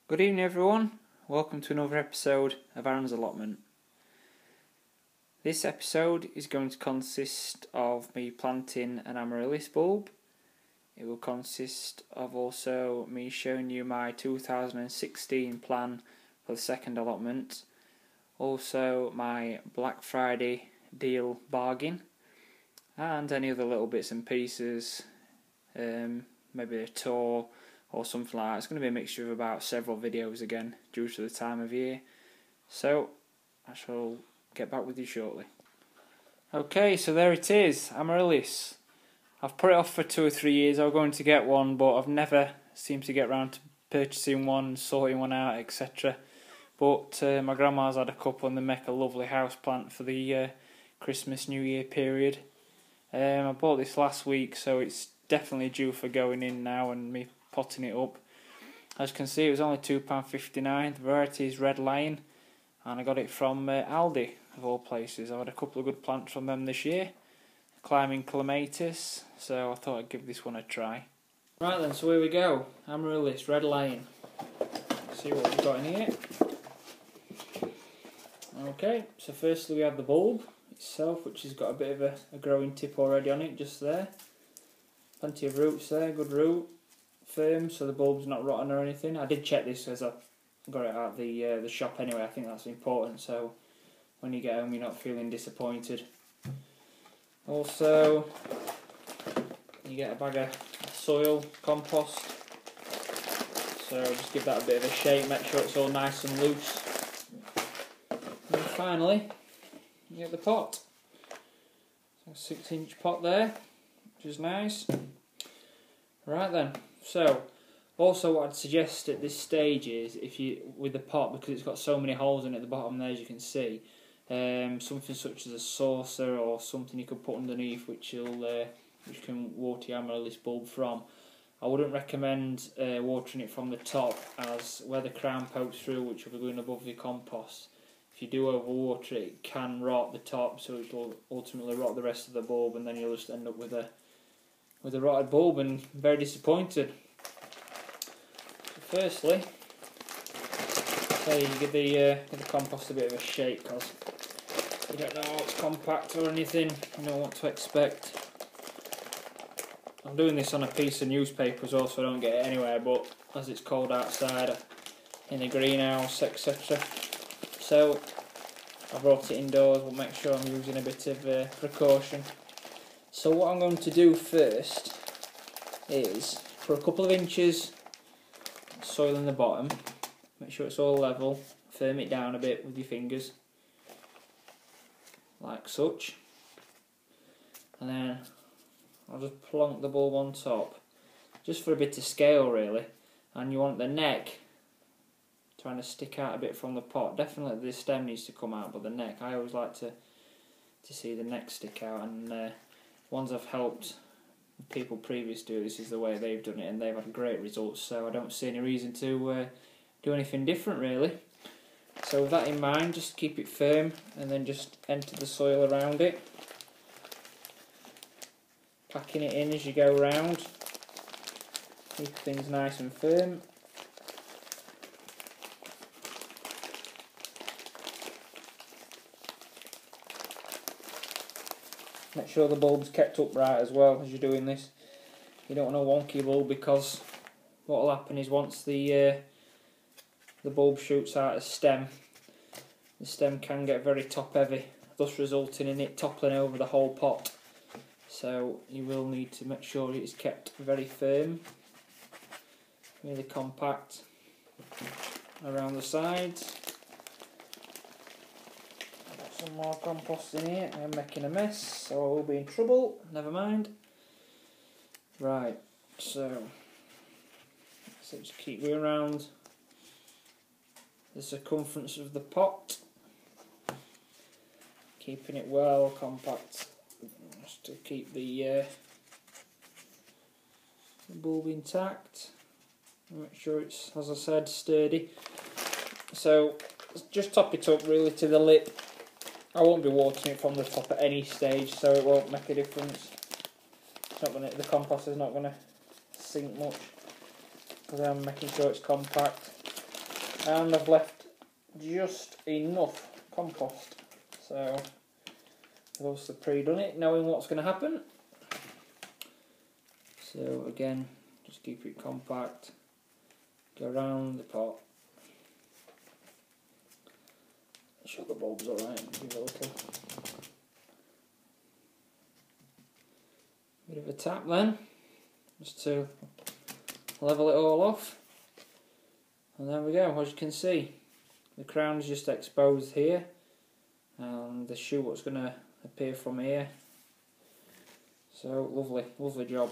Good evening everyone, welcome to another episode of Arrons Allotment. This episode is going to consist of me planting an Amaryllis bulb. It will consist of also me showing you my 2016 plan for the second allotment, also my Black Friday deal bargain, and any other little bits and pieces, maybe a tour or something like that. It's going to be a mixture of about several videos again due to the time of year. So I shall get back with you shortly. Okay, so there it is, Amaryllis. I've put it off for 2 or 3 years. I was going to get one, but I've never seemed to get around to purchasing one, sorting one out, etc. But my grandma's had a couple and they make a lovely house plant for the Christmas New Year period. I bought this last week, so it's definitely due for going in now and me potting it up. As you can see, it was only £2.59. The variety is Red Lion, and I got it from Aldi of all places. I've had a couple of good plants from them this year, climbing clematis, so I thought I'd give this one a try. Right then, so here we go, Amaryllis, Red Lion. See what we've got in here. Okay, so firstly we have the bulb itself, which has got a bit of a growing tip already on it, just there. Plenty of roots there, good root, firm, so the bulb's not rotten or anything. I did check this as I got it out of the shop anyway. I think that's important, so when you get home you're not feeling disappointed. Also, you get a bag of soil, compost, so just give that a bit of a shake, make sure it's all nice and loose. And finally, you get the pot. So a 6-inch pot there, which is nice. Right then, so also what I'd suggest at this stage is, if you, with the pot, because it's got so many holes in it at the bottom there as you can see, something such as a saucer or something you could put underneath which can water your Amaryllis bulb from. I wouldn't recommend watering it from the top, as where the crown pokes through, which will be going above the compost, if you do overwater it, it can rot the top, so it will ultimately rot the rest of the bulb, and then you'll just end up with a rotted bulb and very disappointed. So firstly, you give the compost a bit of a shake, because you don't know how it's compact or anything, you don't know what to expect. I'm doing this on a piece of newspaper as well, so I don't get it anywhere, but as it's cold outside in the greenhouse, etc. So I brought it indoors, we'll make sure I'm using a bit of precaution. So what I'm going to do first is, for a couple of inches soil in the bottom, make sure it's all level, firm it down a bit with your fingers, like such, and then I'll just plonk the bulb on top, just for a bit of scale really, and you want the neck trying to stick out a bit from the pot. Definitely the stem needs to come out, but the neck, I always like to see the neck stick out, and ones I've helped people previous do this is the way they've done it, and they've had great results, so I don't see any reason to do anything different really. So with that in mind, just keep it firm and then just enter the soil around it, packing it in as you go around, keep things nice and firm. Make sure the bulb's kept upright as well as you're doing this. You don't want a wonky bulb, because what will happen is once the bulb shoots out a stem, the stem can get very top heavy, thus resulting in it toppling over the whole pot. So you will need to make sure it is kept very firm, really compact around the sides. Some more compost in here. I'm making a mess, so I will be in trouble. Never mind. Right, so just keep going around the circumference of the pot, keeping it well compact, just to keep the bulb intact. Make sure it's, as I said, sturdy. So just top it up really to the lip. I won't be watering it from the top at any stage, so it won't make a difference. It's not gonna, the compost is not going to sink much, because I'm making sure it's compact. and I've left just enough compost. So I've also pre-done it, knowing what's going to happen. So again, just keep it compact, go around the pot. Sure the bulb's alright, give it a little bit of a tap then, just to level it all off. And there we go, as you can see, the crown's just exposed here, and the shoot's going to appear from here. So lovely, lovely job.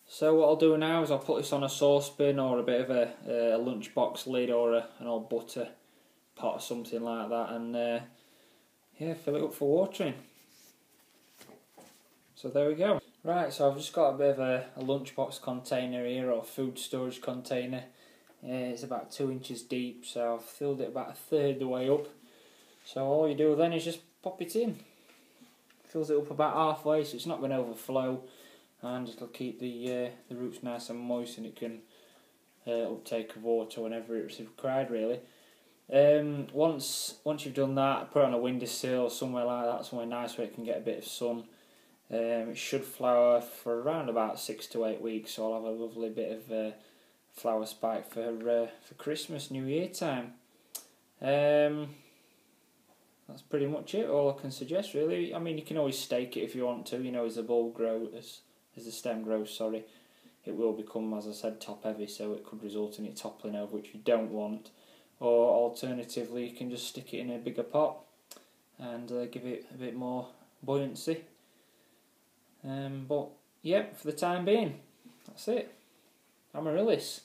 So what I'll do now is I'll put this on a saucepan or a bit of a lunchbox lid or an old butter pot or something like that, and yeah, fill it up for watering. So there we go. Right, so I've just got a bit of a lunchbox container here, or food storage container. It's about 2 inches deep, so I've filled it about a third of the way up. So all you do then is just pop it in. Fills it up about halfway, so it's not going to overflow, and it'll keep the roots nice and moist, and it can uptake of water whenever it's required, really. Once you've done that, put it on a windowsill or somewhere like that, somewhere nice where it can get a bit of sun. It should flower for around about 6 to 8 weeks, so I'll have a lovely bit of flower spike for Christmas, New Year time. That's pretty much it, all I can suggest really. I mean, you can always stake it if you want to, you know, as the bulb grows, as the stem grows, sorry. It will become, as I said, top heavy, so it could result in it toppling over, which you don't want. Or alternatively, you can just stick it in a bigger pot and give it a bit more buoyancy. But yeah, for the time being, that's it. Amaryllis,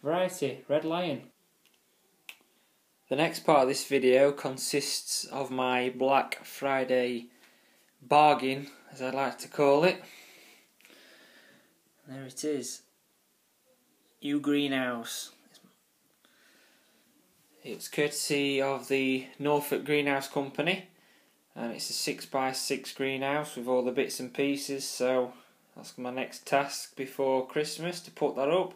variety, Red Lion. The next part of this video consists of my Black Friday bargain, as I like to call it. There it is. U Greenhouse. It's courtesy of the Norfolk Greenhouse Company, and it's a 6x6 greenhouse with all the bits and pieces, so that's my next task before Christmas, to put that up.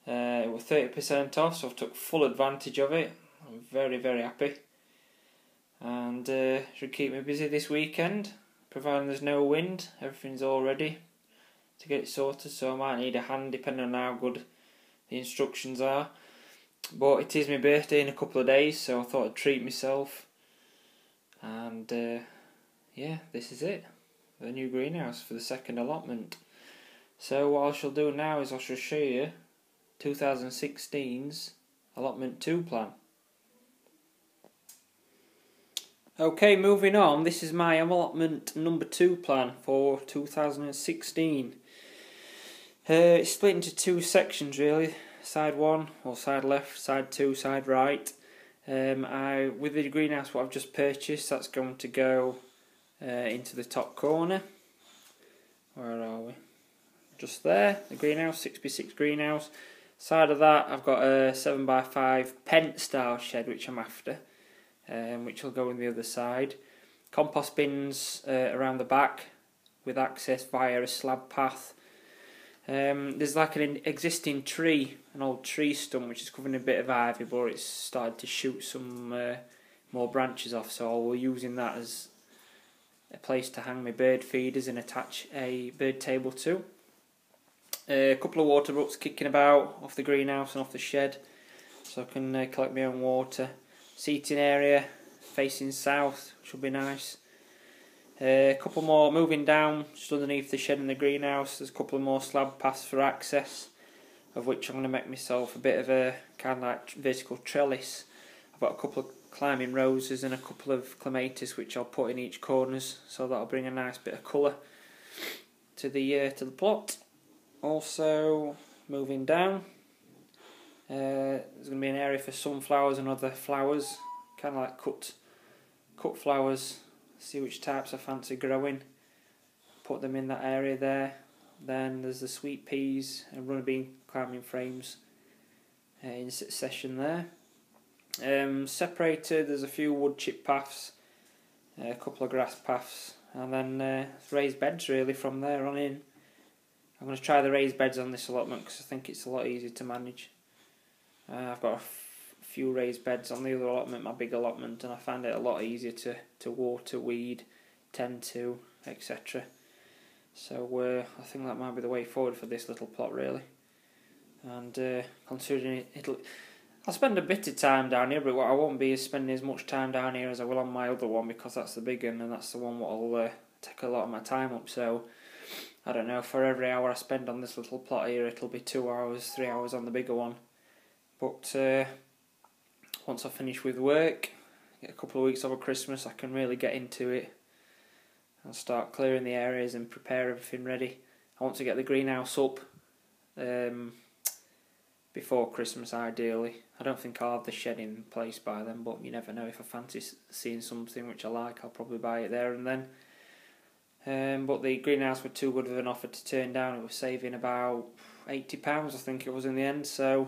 It was 30% off, so I've took full advantage of it. I'm very, very happy, and should keep me busy this weekend, providing there's no wind. Everything's all ready to get it sorted, so I might need a hand depending on how good the instructions are. But it is my birthday in a couple of days, so I thought I'd treat myself. And yeah, this is it, the new greenhouse for the second allotment. So what I shall do now is I shall show you 2016's allotment 2 plan. Okay, moving on, this is my allotment number 2 plan for 2016. It's split into 2 sections really. Side 1, or side left, side 2, side right. With the greenhouse what I've just purchased, that's going to go into the top corner. Where are we? Just there, the greenhouse, 6x6 greenhouse. Side of that I've got a 7x5 pent style shed which I'm after, which will go on the other side. Compost bins around the back with access via a slab path. There's like an existing tree, an old tree stump which is covering a bit of ivy, but it's started to shoot some more branches off, so I will be using that as a place to hang my bird feeders and attach a bird table to. A couple of water butts kicking about off the greenhouse and off the shed, so I can collect my own water. Seating area facing south, which will be nice. A couple more moving down, just underneath the shed and the greenhouse. There's a couple of more slab paths for access, of which I'm going to make myself a bit of a kind of like vertical trellis. I've got a couple of climbing roses and a couple of clematis which I'll put in each corners, so that'll bring a nice bit of colour to the plot. Also, moving down, there's going to be an area for sunflowers and other flowers, kind of like cut flowers. See which types I fancy growing, put them in that area there. Then there's the sweet peas and runner bean climbing frames in succession there. Separated, there's a few wood chip paths, a couple of grass paths, and then raised beds really from there on in. I'm going to try the raised beds on this allotment because I think it's a lot easier to manage. I've got a few raised beds on the other allotment, my big allotment, and I find it a lot easier to water, weed, tend to, etc. So I think that might be the way forward for this little plot, really. And considering I'll spend a bit of time down here, but I won't be spending as much time down here as I will on my other one, because that's the big one and that's the one that'll take a lot of my time up. So I don't know, for every hour I spend on this little plot here, it'll be 2 hours, 3 hours on the bigger one. But once I finish with work, get a couple of weeks over Christmas, I can really get into it and start clearing the areas and prepare everything ready. I want to get the greenhouse up before Christmas, ideally. I don't think I'll have the shed in place by then, but you never know. If I fancy seeing something which I like, I'll probably buy it there and then. But the greenhouse was too good of an offer to turn down. It was saving about £80, I think it was, in the end. So,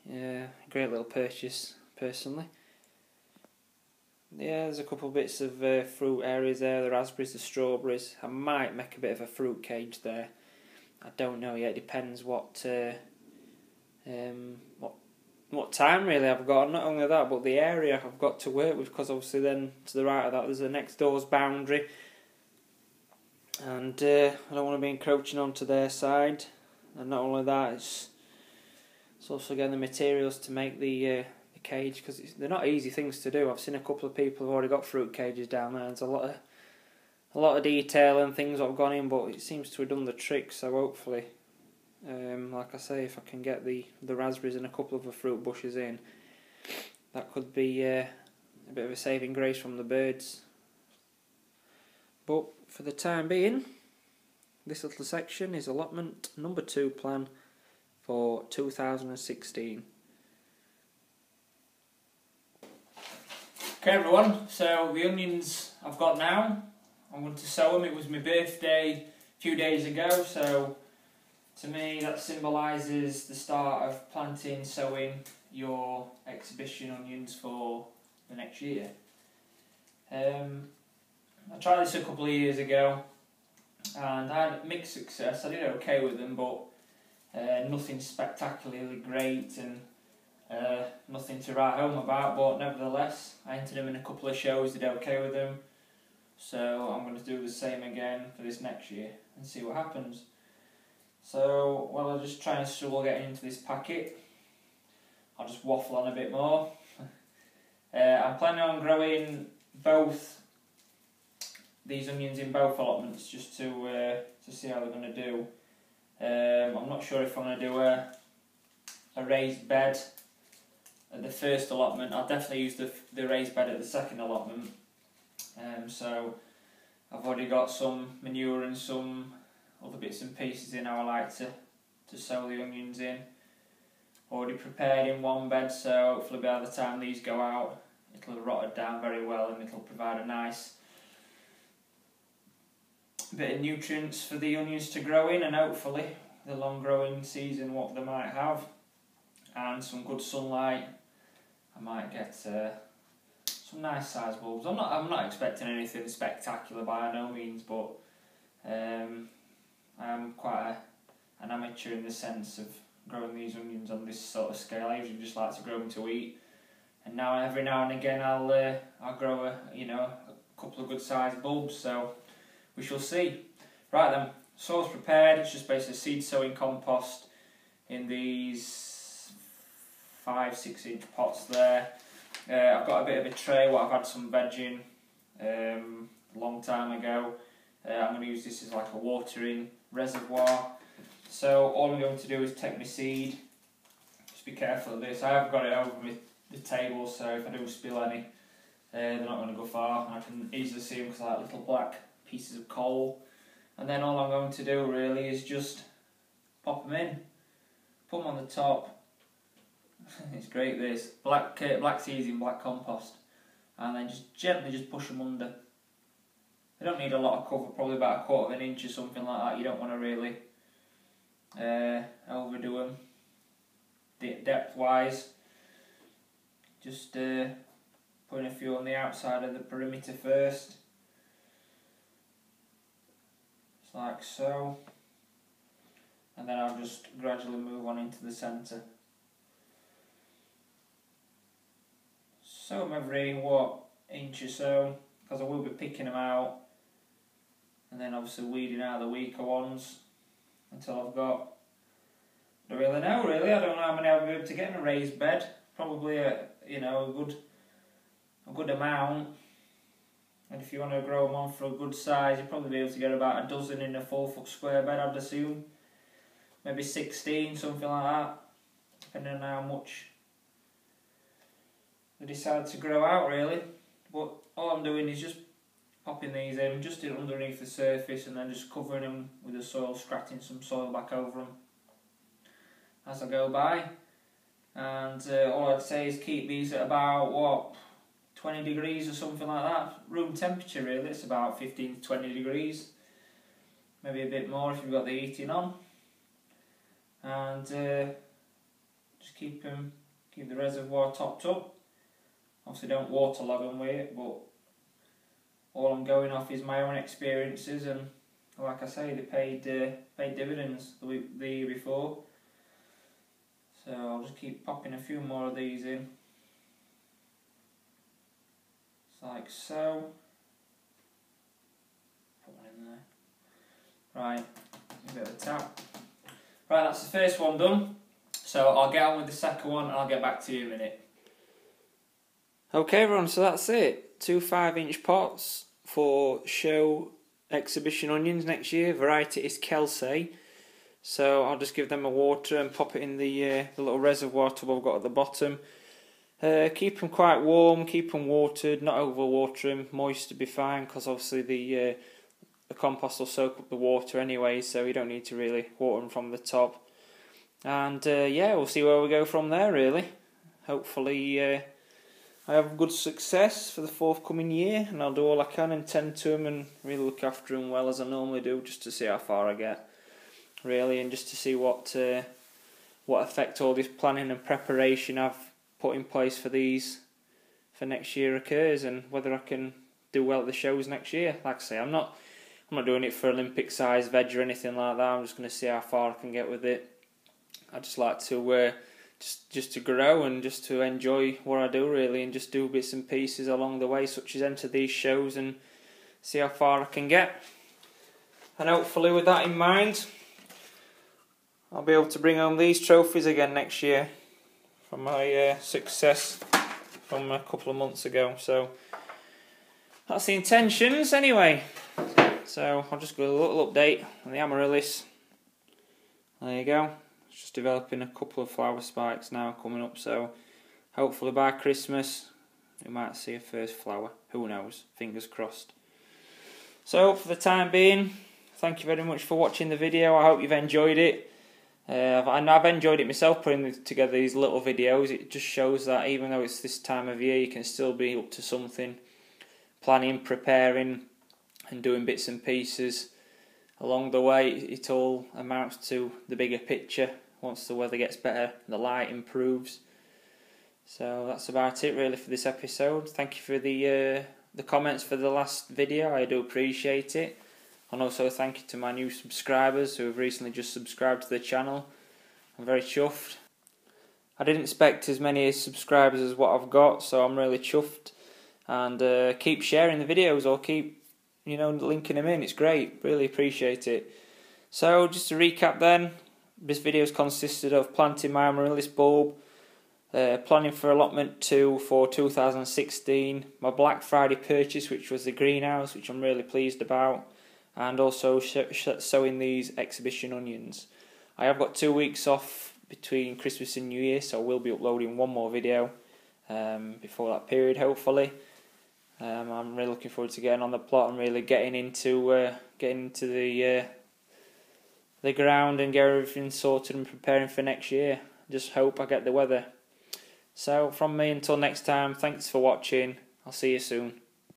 yeah, great little purchase, personally. Yeah, there's a couple of bits of fruit areas there, the raspberries, the strawberries. I might make a bit of a fruit cage there. I don't know yet. It depends what time really I've got. Not only that, but the area I've got to work with, because obviously then to the right of that there's a next door's boundary, and I don't want to be encroaching onto their side. And not only that, it's also getting the materials to make the cage, because they're not easy things to do. I've seen a couple of people who've already got fruit cages down there. There's a lot of detail and things that have gone in, but it seems to have done the trick. So hopefully, like I say, if I can get the raspberries and a couple of the fruit bushes in, that could be a bit of a saving grace from the birds. But for the time being, this little section is allotment number 2 plan for 2016. Okay everyone, so the onions I've got now, I'm going to sow them. It was my birthday a few days ago, so to me that symbolises the start of planting, sowing your exhibition onions for the next year. I tried this a couple of years ago and I had mixed success. I did okay with them, but nothing spectacularly great and nothing to write home about, but nevertheless I entered them in a couple of shows, did okay with them, so I'm going to do the same again for this next year and see what happens. So while I just try and struggle getting into this packet, I'll just waffle on a bit more. I'm planning on growing both these onions in both allotments, just to see how they're going to do. I'm not sure if I'm going to do a raised bed at the first allotment. I'll definitely use the raised bed at the second allotment. So I've already got some manure and some other bits and pieces in how I like to sow the onions in. Already prepared in one bed, so hopefully by the time these go out it'll have rotted down very well and it'll provide a nice bit of nutrients for the onions to grow in, and hopefully the long growing season what they might have, and some good sunlight. I might get some nice sized bulbs. I'm not expecting anything spectacular by no means, but I'm quite an amateur in the sense of growing these onions on this sort of scale. I usually just like to grow them to eat, and now every now and again I'll grow a couple of good sized bulbs. So we shall see. Right then, soil's prepared. It's just basically seed sowing compost in these 5-6 inch pots there. I've got a bit of a tray what I've had some veg in a long time ago. I'm going to use this as like a watering reservoir. So all I'm going to do is take my seed. Just be careful of this. I have got it over the table, so if I do spill any, they're not going to go far. I can easily see them because I like little black pieces of coal. And then all I'm going to do really is just pop them in, put them on the top. It's great this, black seeds in black compost, and then just gently just push them under. They don't need a lot of cover, probably about 1/4 inch or something like that. You don't want to really overdo them depth wise. Just putting a few on the outside of the perimeter first. Like so, and then I'll just gradually move on into the centre. sow them every inch or so, because I will be picking them out and then obviously weeding out the weaker ones until I've got, I don't really know really, I don't know how many I'll be able to get in a raised bed. Probably a good amount, and if you want to grow them on for a good size, you'll probably be able to get about a dozen in a 4-foot square bed, I'd assume. Maybe 16, something like that, depending on how much they decide to grow out really. But all I'm doing is just popping these in, just underneath the surface, and then just covering them with the soil, scratching some soil back over them as I go by. And all I'd say is keep these at about 20 degrees or something like that. Room temperature really, it's about 15 to 20 degrees. Maybe a bit more if you've got the heating on. And just keep the reservoir topped up. Obviously don't waterlog them with it, but all I'm going off is my own experiences, and like I say, they paid dividends the year before. So I'll just keep popping a few more of these in. Just like so. Put one in there. Right, a bit of a tap. Right, that's the first one done. So I'll get on with the second one and I'll get back to you in a minute. Okay everyone, so that's it. 2 5-inch pots for show exhibition onions next year. Variety is Kelsey. So I'll just give them a water and pop it in the little reservoir tub I've got at the bottom. Keep them quite warm, keep them watered, not overwater them. Moist to be fine, because obviously the compost will soak up the water anyway, so you don't need to really water them from the top. And yeah, we'll see where we go from there really. Hopefully I have good success for the forthcoming year, and I'll do all I can and tend to them and really look after them well as I normally do, just to see how far I get really, and just to see what effect all this planning and preparation I've put in place for these for next year occurs, and whether I can do well at the shows next year. Like I say, I'm not doing it for Olympic size veg or anything like that. I'm just going to see how far I can get with it. I just like to just to grow and just to enjoy what I do really, and just do bits and pieces along the way, such as enter these shows and see how far I can get. And hopefully with that in mind, I'll be able to bring home these trophies again next year from my success from a couple of months ago. So that's the intentions anyway. So I'll just go a little update on the Amaryllis. There you go. It's just developing a couple of flower spikes now coming up. So hopefully by Christmas we might see a first flower. Who knows? Fingers crossed. So for the time being, thank you very much for watching the video. I hope you've enjoyed it. I've enjoyed it myself, putting together these little videos. It just shows that even though it's this time of year, you can still be up to something, planning, preparing and doing bits and pieces along the way. It all amounts to the bigger picture once the weather gets better, the light improves. So that's about it really for this episode. Thank you for the comments for the last video, I do appreciate it. And also thank you to my new subscribers who have recently just subscribed to the channel. I'm very chuffed. I didn't expect as many subscribers as what I've got, so I'm really chuffed. And keep sharing the videos, or keep linking them in. It's great, really appreciate it. So just to recap then, this video's consisted of planting my Amaryllis bulb, planning for allotment 2 for 2016, my Black Friday purchase, which was the greenhouse, which I'm really pleased about, and also sowing these exhibition onions. I have got 2 weeks off between Christmas and New Year, so I will be uploading one more video before that period, hopefully. I'm really looking forward to getting on the plot and really getting into the ground and get everything sorted and preparing for next year. Just hope I get the weather. So from me until next time, thanks for watching. I'll see you soon.